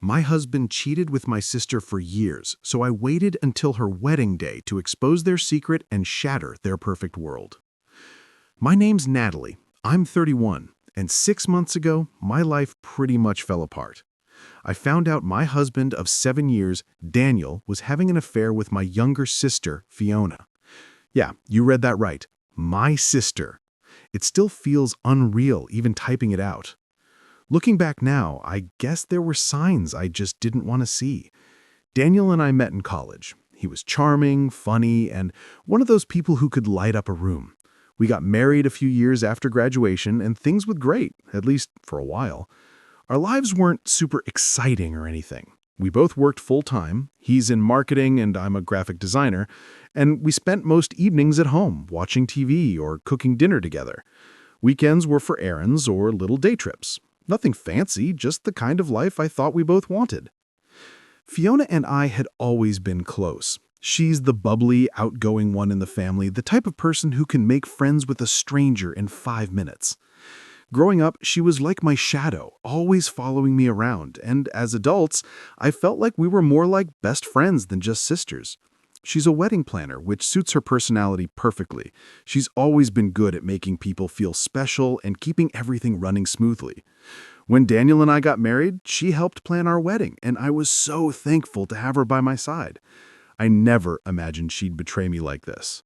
My husband cheated with my sister for years, so I waited until her wedding day to expose their secret and shatter their perfect world. My name's Natalie. I'm 31, and 6 months ago, my life pretty much fell apart. I found out my husband of 7 years, Daniel, was having an affair with my younger sister, Fiona. Yeah, you read that right. My sister. It still feels unreal even typing it out. Looking back now, I guess there were signs I just didn't want to see. Daniel and I met in college. He was charming, funny, and one of those people who could light up a room. We got married a few years after graduation, and things were great, at least for a while. Our lives weren't super exciting or anything. We both worked full-time. He's in marketing and I'm a graphic designer, and we spent most evenings at home watching TV or cooking dinner together. Weekends were for errands or little day trips. Nothing fancy, just the kind of life I thought we both wanted. Fiona and I had always been close. She's the bubbly, outgoing one in the family, the type of person who can make friends with a stranger in 5 minutes. Growing up, she was like my shadow, always following me around, and as adults, I felt like we were more like best friends than just sisters. She's a wedding planner, which suits her personality perfectly. She's always been good at making people feel special and keeping everything running smoothly. When Daniel and I got married, she helped plan our wedding, and I was so thankful to have her by my side. I never imagined she'd betray me like this.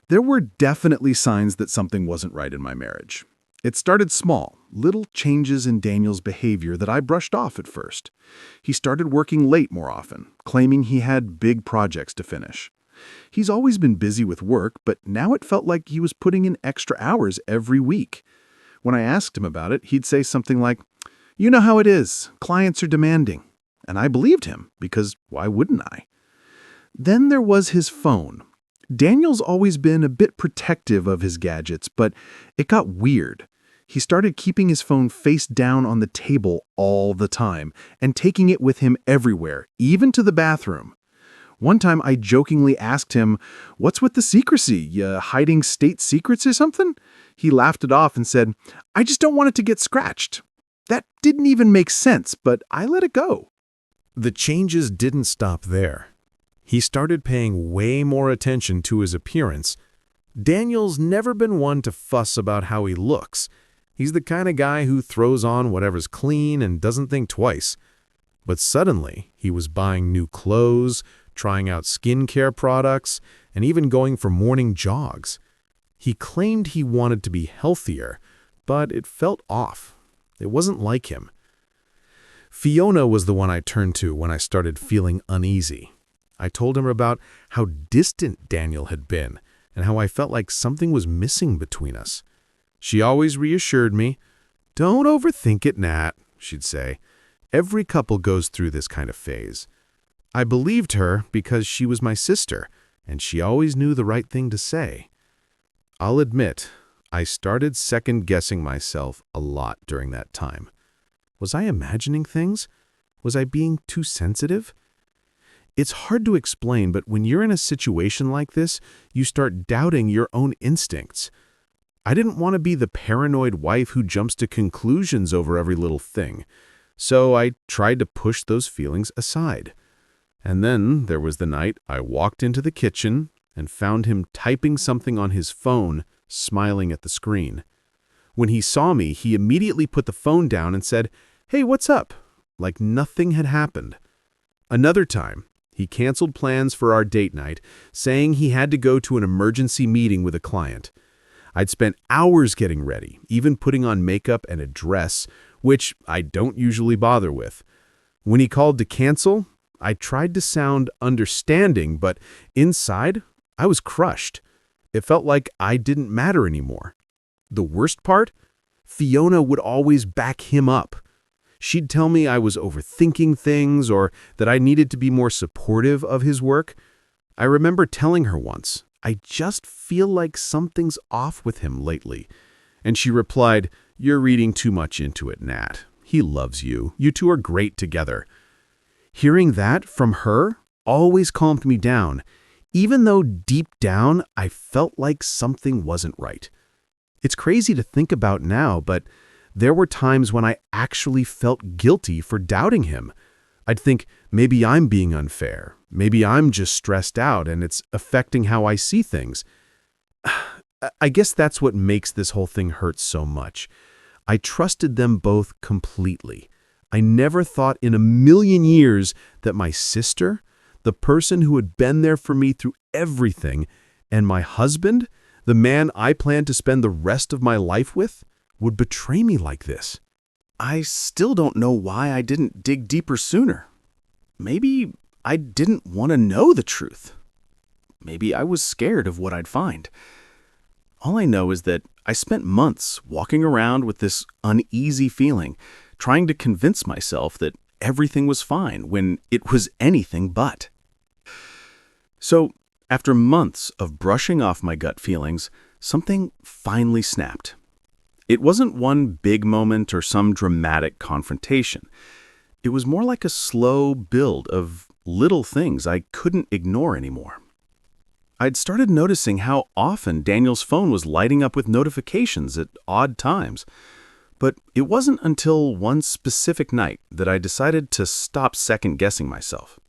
There were definitely signs that something wasn't right in my marriage. It started small, little changes in Daniel's behavior that I brushed off at first. He started working late more often, claiming he had big projects to finish. He's always been busy with work, but now it felt like he was putting in extra hours every week. When I asked him about it, he'd say something like, "You know how it is, clients are demanding." And I believed him, because why wouldn't I? Then there was his phone. Daniel's always been a bit protective of his gadgets, but it got weird. He started keeping his phone face down on the table all the time and taking it with him everywhere, even to the bathroom. One time I jokingly asked him, "What's with the secrecy? You hiding state secrets or something?" He laughed it off and said, "I just don't want it to get scratched." That didn't even make sense, but I let it go. The changes didn't stop there. He started paying way more attention to his appearance. Daniel's never been one to fuss about how he looks. He's the kind of guy who throws on whatever's clean and doesn't think twice. But suddenly, he was buying new clothes, trying out skincare products, and even going for morning jogs. He claimed he wanted to be healthier, but it felt off. It wasn't like him. Fiona was the one I turned to when I started feeling uneasy. I told him about how distant Daniel had been and how I felt like something was missing between us. She always reassured me. "Don't overthink it, Nat," she'd say. "Every couple goes through this kind of phase." I believed her because she was my sister, and she always knew the right thing to say. I'll admit, I started second-guessing myself a lot during that time. Was I imagining things? Was I being too sensitive? It's hard to explain, but when you're in a situation like this, you start doubting your own instincts. I didn't want to be the paranoid wife who jumps to conclusions over every little thing, so I tried to push those feelings aside. And then there was the night I walked into the kitchen and found him typing something on his phone, smiling at the screen. When he saw me, he immediately put the phone down and said, "Hey, what's up?" Like nothing had happened. Another time, he canceled plans for our date night, saying he had to go to an emergency meeting with a client. I'd spent hours getting ready, even putting on makeup and a dress, which I don't usually bother with. When he called to cancel, I tried to sound understanding, but inside, I was crushed. It felt like I didn't matter anymore. The worst part? Fiona would always back him up. She'd tell me I was overthinking things or that I needed to be more supportive of his work. I remember telling her once, "I just feel like something's off with him lately." And she replied, "You're reading too much into it, Nat. He loves you. You two are great together." Hearing that from her always calmed me down, even though deep down I felt like something wasn't right. It's crazy to think about now, but There were times when I actually felt guilty for doubting him. I'd think, maybe I'm being unfair. Maybe I'm just stressed out and it's affecting how I see things. I guess that's what makes this whole thing hurt so much. I trusted them both completely. I never thought in a million years that my sister, the person who had been there for me through everything, and my husband, the man I planned to spend the rest of my life with, would betray me like this. I still don't know why I didn't dig deeper sooner. Maybe I didn't want to know the truth. Maybe I was scared of what I'd find. All I know is that I spent months walking around with this uneasy feeling, trying to convince myself that everything was fine when it was anything but. So, after months of brushing off my gut feelings, something finally snapped. It wasn't one big moment or some dramatic confrontation. It was more like a slow build of little things I couldn't ignore anymore. I'd started noticing how often Daniel's phone was lighting up with notifications at odd times. But it wasn't until one specific night that I decided to stop second-guessing myself.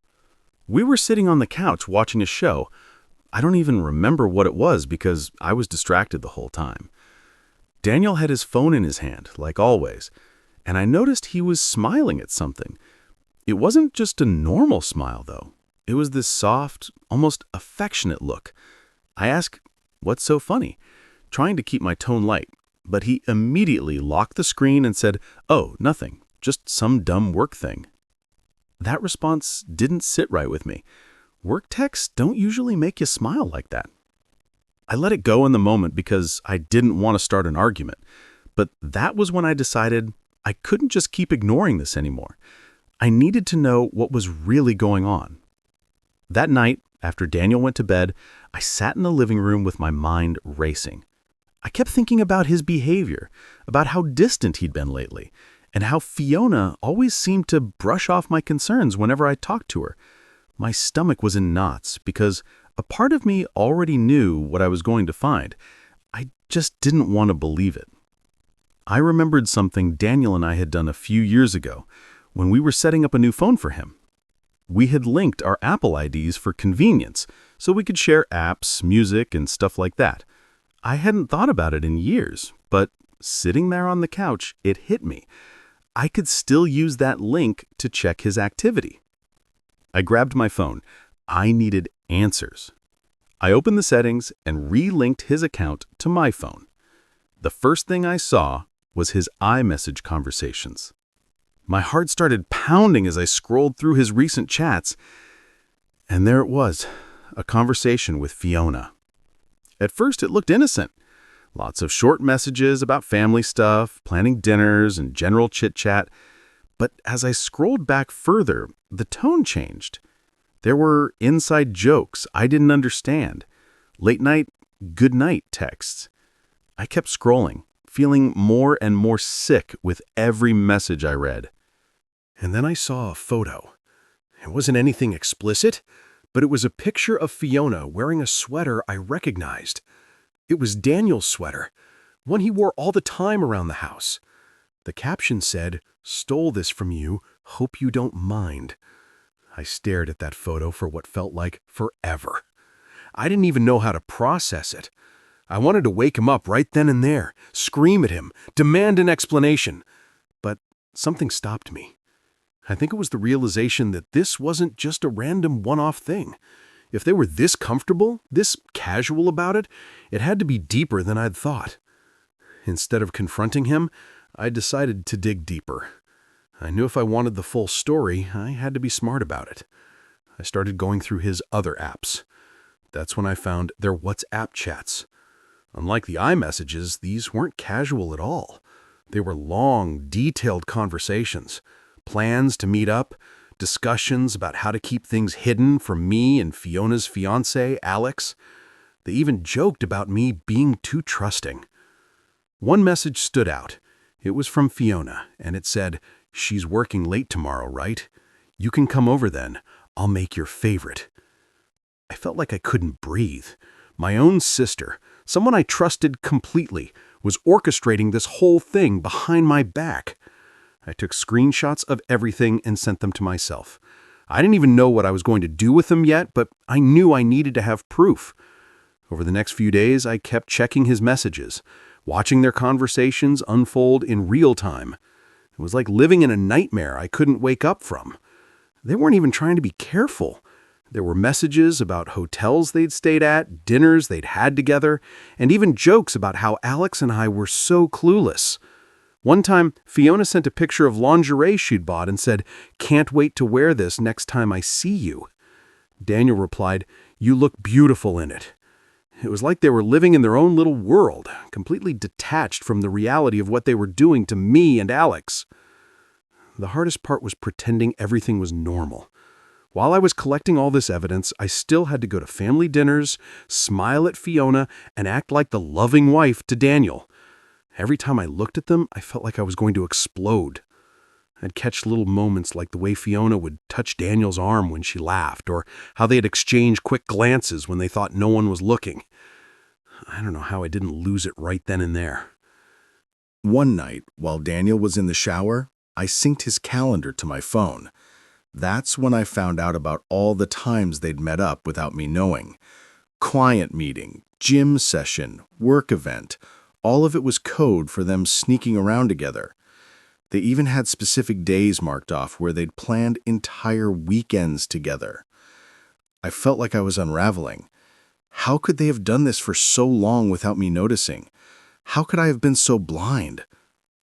We were sitting on the couch watching a show. I don't even remember what it was because I was distracted the whole time. Daniel had his phone in his hand, like always, and I noticed he was smiling at something. It wasn't just a normal smile, though. It was this soft, almost affectionate look. I asked, "What's so funny?" trying to keep my tone light, but he immediately locked the screen and said, "Oh, nothing, just some dumb work thing." That response didn't sit right with me. Work texts don't usually make you smile like that. I let it go in the moment because I didn't want to start an argument, but that was when I decided I couldn't just keep ignoring this anymore. I needed to know what was really going on. That night, after Daniel went to bed, I sat in the living room with my mind racing. I kept thinking about his behavior, about how distant he'd been lately, and how Fiona always seemed to brush off my concerns whenever I talked to her. My stomach was in knots because a part of me already knew what I was going to find. I just didn't want to believe it. I remembered something Daniel and I had done a few years ago when we were setting up a new phone for him. We had linked our Apple IDs for convenience, so we could share apps, music, and stuff like that. I hadn't thought about it in years, but sitting there on the couch, it hit me. I could still use that link to check his activity. I grabbed my phone. I needed answers. I opened the settings and re-linked his account to my phone. The first thing I saw was his iMessage conversations. My heart started pounding as I scrolled through his recent chats, and there it was, a conversation with Fiona. At first, it looked innocent. Lots of short messages about family stuff, planning dinners, and general chit-chat. But as I scrolled back further, the tone changed. There were inside jokes I didn't understand, late-night, good-night texts. I kept scrolling, feeling more and more sick with every message I read. And then I saw a photo. It wasn't anything explicit, but it was a picture of Fiona wearing a sweater I recognized. It was Daniel's sweater, one he wore all the time around the house. The caption said, "Stole this from you, hope you don't mind." I stared at that photo for what felt like forever. I didn't even know how to process it. I wanted to wake him up right then and there, scream at him, demand an explanation. But something stopped me. I think it was the realization that this wasn't just a random one-off thing. If they were this comfortable, this casual about it, it had to be deeper than I'd thought. Instead of confronting him, I decided to dig deeper. I knew if I wanted the full story, I had to be smart about it. I started going through his other apps. That's when I found their WhatsApp chats. Unlike the iMessages, these weren't casual at all. They were long, detailed conversations, plans to meet up, discussions about how to keep things hidden from me and Fiona's fiancé, Alex. They even joked about me being too trusting. One message stood out. It was from Fiona, and it said, "She's working late tomorrow, right? You can come over then. I'll make your favorite." I felt like I couldn't breathe. My own sister, someone I trusted completely, was orchestrating this whole thing behind my back. I took screenshots of everything and sent them to myself. I didn't even know what I was going to do with them yet, but I knew I needed to have proof. Over the next few days, I kept checking his messages, watching their conversations unfold in real time. It was like living in a nightmare I couldn't wake up from. They weren't even trying to be careful. There were messages about hotels they'd stayed at, dinners they'd had together, and even jokes about how Alex and I were so clueless. One time, Fiona sent a picture of lingerie she'd bought and said, "Can't wait to wear this next time I see you." Daniel replied, "You look beautiful in it." It was like they were living in their own little world, completely detached from the reality of what they were doing to me and Alex. The hardest part was pretending everything was normal. While I was collecting all this evidence, I still had to go to family dinners, smile at Fiona, and act like the loving wife to Daniel. Every time I looked at them, I felt like I was going to explode. I'd catch little moments like the way Fiona would touch Daniel's arm when she laughed, or how they'd exchange quick glances when they thought no one was looking. I don't know how I didn't lose it right then and there. One night, while Daniel was in the shower, I synced his calendar to my phone. That's when I found out about all the times they'd met up without me knowing. Client meeting, gym session, work event, all of it was code for them sneaking around together. They even had specific days marked off where they'd planned entire weekends together. I felt like I was unraveling. How could they have done this for so long without me noticing? How could I have been so blind?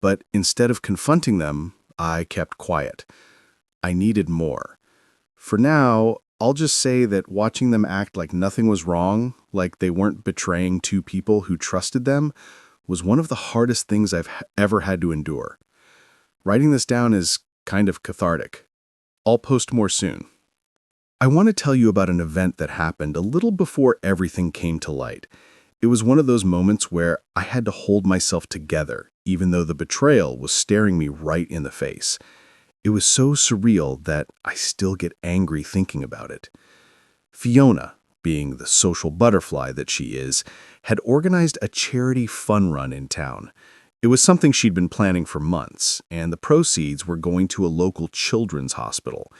But instead of confronting them, I kept quiet. I needed more. For now, I'll just say that watching them act like nothing was wrong, like they weren't betraying two people who trusted them, was one of the hardest things I've ever had to endure. Writing this down is kind of cathartic. I'll post more soon. I want to tell you about an event that happened a little before everything came to light. It was one of those moments where I had to hold myself together, even though the betrayal was staring me right in the face. It was so surreal that I still get angry thinking about it. Fiona, being the social butterfly that she is, had organized a charity fun run in town. It was something she'd been planning for months, and the proceeds were going to a local children's hospital.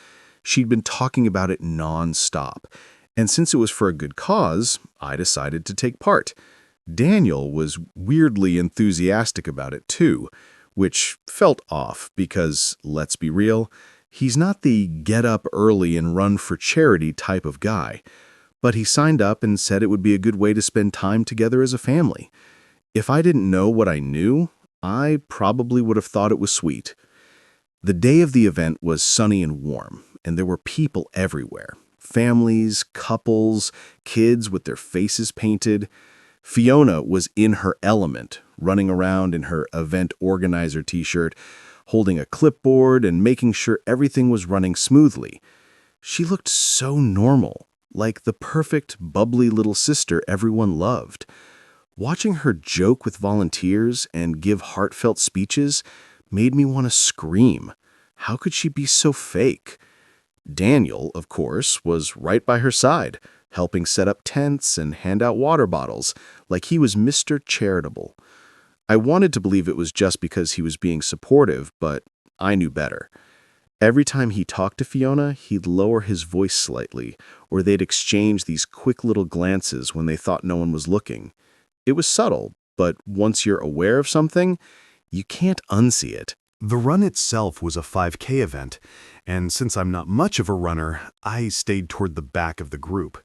She'd been talking about it non-stop, and since it was for a good cause, I decided to take part. Daniel was weirdly enthusiastic about it too, which felt off because, let's be real, he's not the get up early and run for charity type of guy. But he signed up and said it would be a good way to spend time together as a family. If I didn't know what I knew, I probably would have thought it was sweet. The day of the event was sunny and warm, and there were people everywhere. Families, couples, kids with their faces painted. Fiona was in her element, running around in her event organizer t-shirt, holding a clipboard and making sure everything was running smoothly. She looked so normal, like the perfect, bubbly little sister everyone loved. Watching her joke with volunteers and give heartfelt speeches made me want to scream. How could she be so fake? Daniel, of course, was right by her side, helping set up tents and hand out water bottles, like he was Mr. Charitable. I wanted to believe it was just because he was being supportive, but I knew better. Every time he talked to Fiona, he'd lower his voice slightly, or they'd exchange these quick little glances when they thought no one was looking. It was subtle, but once you're aware of something, you can't unsee it. The run itself was a 5K event, and since I'm not much of a runner, I stayed toward the back of the group.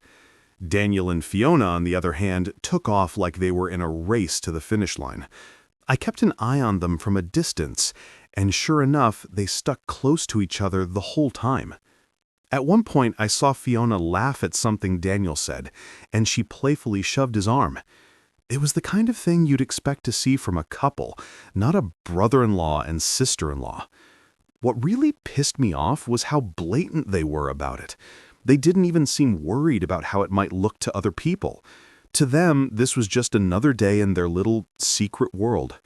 Daniel and Fiona, on the other hand, took off like they were in a race to the finish line. I kept an eye on them from a distance, and sure enough, they stuck close to each other the whole time. At one point, I saw Fiona laugh at something Daniel said, and she playfully shoved his arm. It was the kind of thing you'd expect to see from a couple, not a brother-in-law and sister-in-law. What really pissed me off was how blatant they were about it. They didn't even seem worried about how it might look to other people. To them, this was just another day in their little secret world.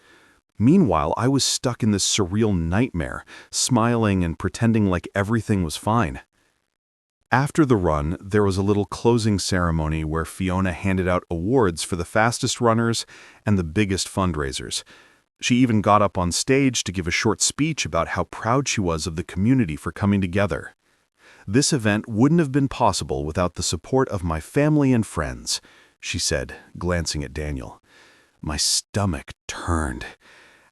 Meanwhile, I was stuck in this surreal nightmare, smiling and pretending like everything was fine. After the run, there was a little closing ceremony where Fiona handed out awards for the fastest runners and the biggest fundraisers. She even got up on stage to give a short speech about how proud she was of the community for coming together. "This event wouldn't have been possible without the support of my family and friends," she said, glancing at Daniel. My stomach turned.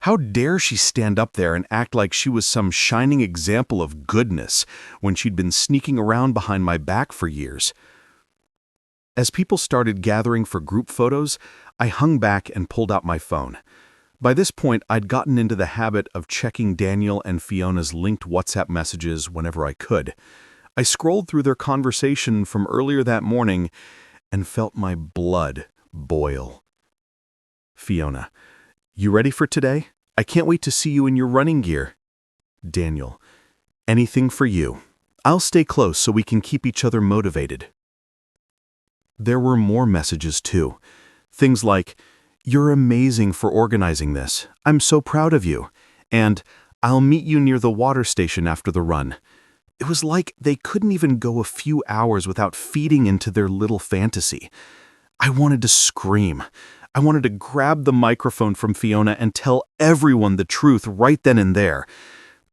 How dare she stand up there and act like she was some shining example of goodness when she'd been sneaking around behind my back for years? As people started gathering for group photos, I hung back and pulled out my phone. By this point, I'd gotten into the habit of checking Daniel and Fiona's linked WhatsApp messages whenever I could. I scrolled through their conversation from earlier that morning and felt my blood boil. Fiona: "You ready for today? I can't wait to see you in your running gear." Daniel: "Anything for you. I'll stay close so we can keep each other motivated." There were more messages too. Things like, "You're amazing for organizing this. I'm so proud of you." And, "I'll meet you near the water station after the run." It was like they couldn't even go a few hours without feeding into their little fantasy. I wanted to scream. I wanted to grab the microphone from Fiona and tell everyone the truth right then and there.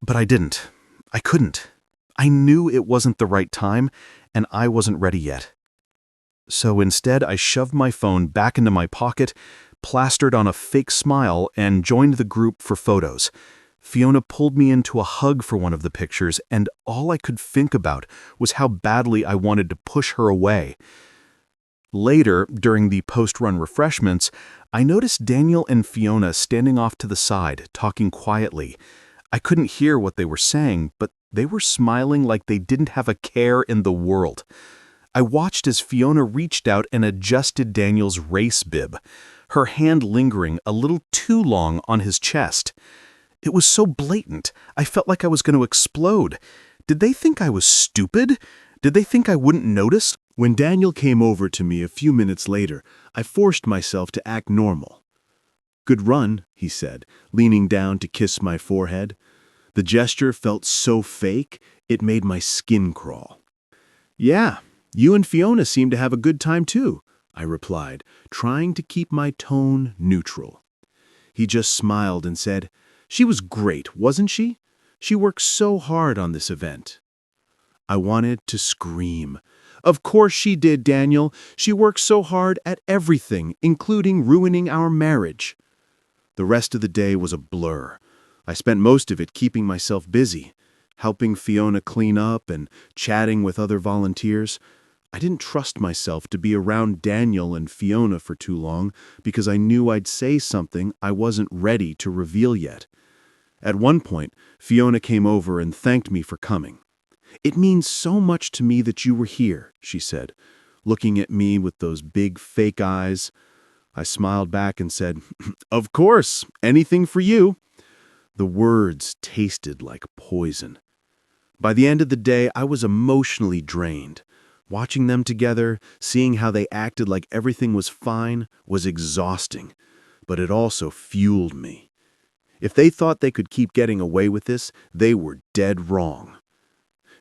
But I didn't. I couldn't. I knew it wasn't the right time, and I wasn't ready yet. So instead, I shoved my phone back into my pocket, plastered on a fake smile, and joined the group for photos. Fiona pulled me into a hug for one of the pictures, and all I could think about was how badly I wanted to push her away. Later, during the post-run refreshments, I noticed Daniel and Fiona standing off to the side, talking quietly. I couldn't hear what they were saying, but they were smiling like they didn't have a care in the world. I watched as Fiona reached out and adjusted Daniel's race bib, her hand lingering a little too long on his chest. It was so blatant, I felt like I was going to explode. Did they think I was stupid? Did they think I wouldn't notice? When Daniel came over to me a few minutes later, I forced myself to act normal. "Good run," he said, leaning down to kiss my forehead. The gesture felt so fake, it made my skin crawl. "Yeah, you and Fiona seem to have a good time too," I replied, trying to keep my tone neutral. He just smiled and said, "She was great, wasn't she? She worked so hard on this event." I wanted to scream. "Of course she did, Daniel. She worked so hard at everything, including ruining our marriage." The rest of the day was a blur. I spent most of it keeping myself busy, helping Fiona clean up and chatting with other volunteers. I didn't trust myself to be around Daniel and Fiona for too long because I knew I'd say something I wasn't ready to reveal yet. At one point, Fiona came over and thanked me for coming. "It means so much to me that you were here," she said, looking at me with those big fake eyes. I smiled back and said, "Of course, anything for you." The words tasted like poison. By the end of the day, I was emotionally drained. Watching them together, seeing how they acted like everything was fine, was exhausting, but it also fueled me. If they thought they could keep getting away with this, they were dead wrong.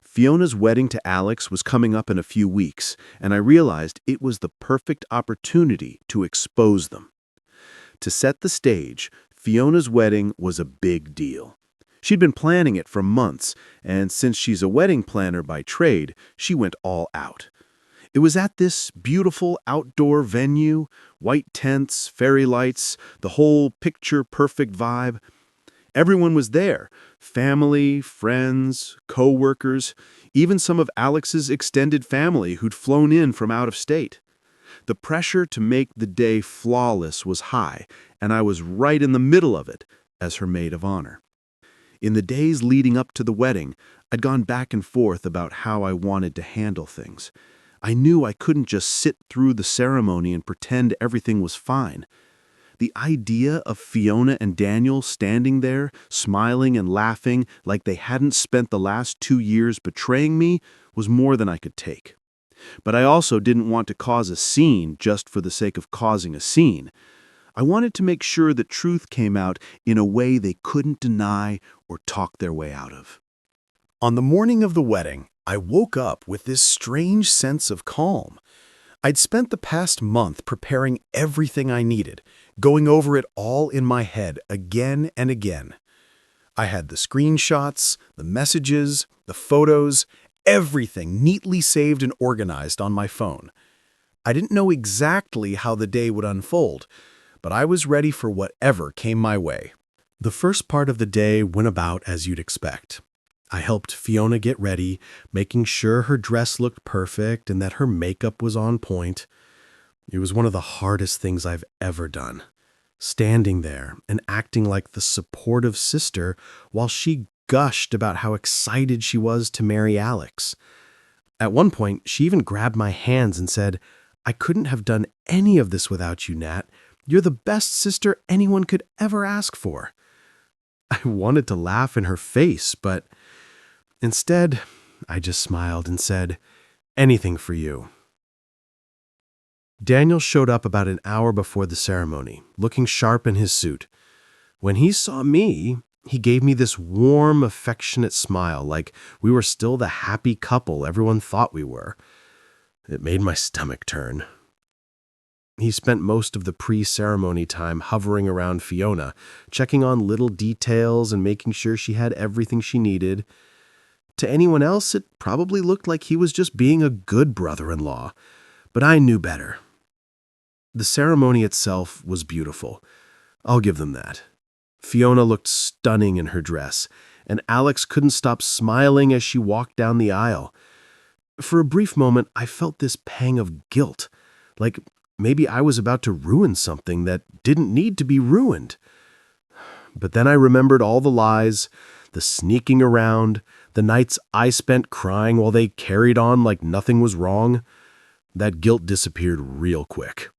Fiona's wedding to Alex was coming up in a few weeks, and I realized it was the perfect opportunity to expose them. To set the stage, Fiona's wedding was a big deal. She'd been planning it for months, and since she's a wedding planner by trade, she went all out. It was at this beautiful outdoor venue, white tents, fairy lights, the whole picture-perfect vibe. Everyone was there, family, friends, co-workers, even some of Alex's extended family who'd flown in from out of state. The pressure to make the day flawless was high, and I was right in the middle of it as her maid of honor. In the days leading up to the wedding, I'd gone back and forth about how I wanted to handle things. I knew I couldn't just sit through the ceremony and pretend everything was fine. The idea of Fiona and Daniel standing there, smiling and laughing like they hadn't spent the last 2 years betraying me was more than I could take. But I also didn't want to cause a scene just for the sake of causing a scene. I wanted to make sure the truth came out in a way they couldn't deny or talk their way out of. On the morning of the wedding, I woke up with this strange sense of calm. I'd spent the past month preparing everything I needed, going over it all in my head again and again. I had the screenshots, the messages, the photos, everything neatly saved and organized on my phone. I didn't know exactly how the day would unfold, but I was ready for whatever came my way. The first part of the day went about as you'd expect. I helped Fiona get ready, making sure her dress looked perfect and that her makeup was on point. It was one of the hardest things I've ever done. Standing there and acting like the supportive sister while she gushed about how excited she was to marry Alex. At one point, she even grabbed my hands and said, "I couldn't have done any of this without you, Nat. You're the best sister anyone could ever ask for." I wanted to laugh in her face, but instead, I just smiled and said, "Anything for you." Daniel showed up about an hour before the ceremony, looking sharp in his suit. When he saw me, he gave me this warm, affectionate smile, like we were still the happy couple everyone thought we were. It made my stomach turn. He spent most of the pre-ceremony time hovering around Fiona, checking on little details and making sure she had everything she needed. To anyone else, it probably looked like he was just being a good brother-in-law, but I knew better. The ceremony itself was beautiful. I'll give them that. Fiona looked stunning in her dress, and Alex couldn't stop smiling as she walked down the aisle. For a brief moment, I felt this pang of guilt, like maybe I was about to ruin something that didn't need to be ruined. But then I remembered all the lies, the sneaking around, the nights I spent crying while they carried on like nothing was wrong. That guilt disappeared real quick.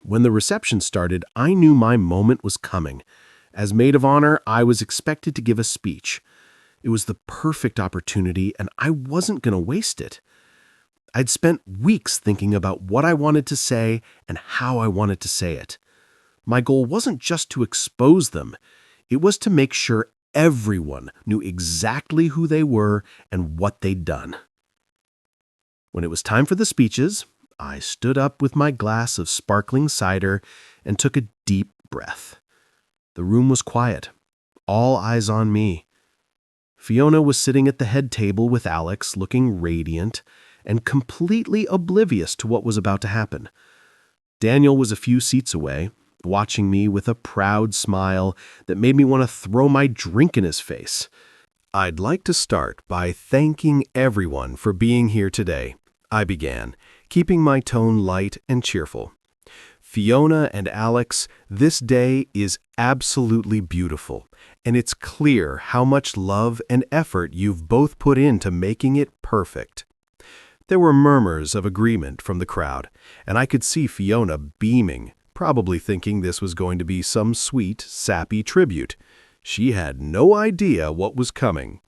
When the reception started, I knew my moment was coming. As maid of honor, I was expected to give a speech. It was the perfect opportunity, and I wasn't going to waste it. I'd spent weeks thinking about what I wanted to say and how I wanted to say it. My goal wasn't just to expose them. It was to make sure everyone knew exactly who they were and what they'd done. When it was time for the speeches, I stood up with my glass of sparkling cider and took a deep breath. The room was quiet, all eyes on me. Fiona was sitting at the head table with Alex, looking radiant and completely oblivious to what was about to happen. Daniel was a few seats away, watching me with a proud smile that made me want to throw my drink in his face. "I'd like to start by thanking everyone for being here today," I began, keeping my tone light and cheerful. "Fiona and Alex, this day is absolutely beautiful, and it's clear how much love and effort you've both put into making it perfect." There were murmurs of agreement from the crowd, and I could see Fiona beaming, probably thinking this was going to be some sweet, sappy tribute. She had no idea what was coming.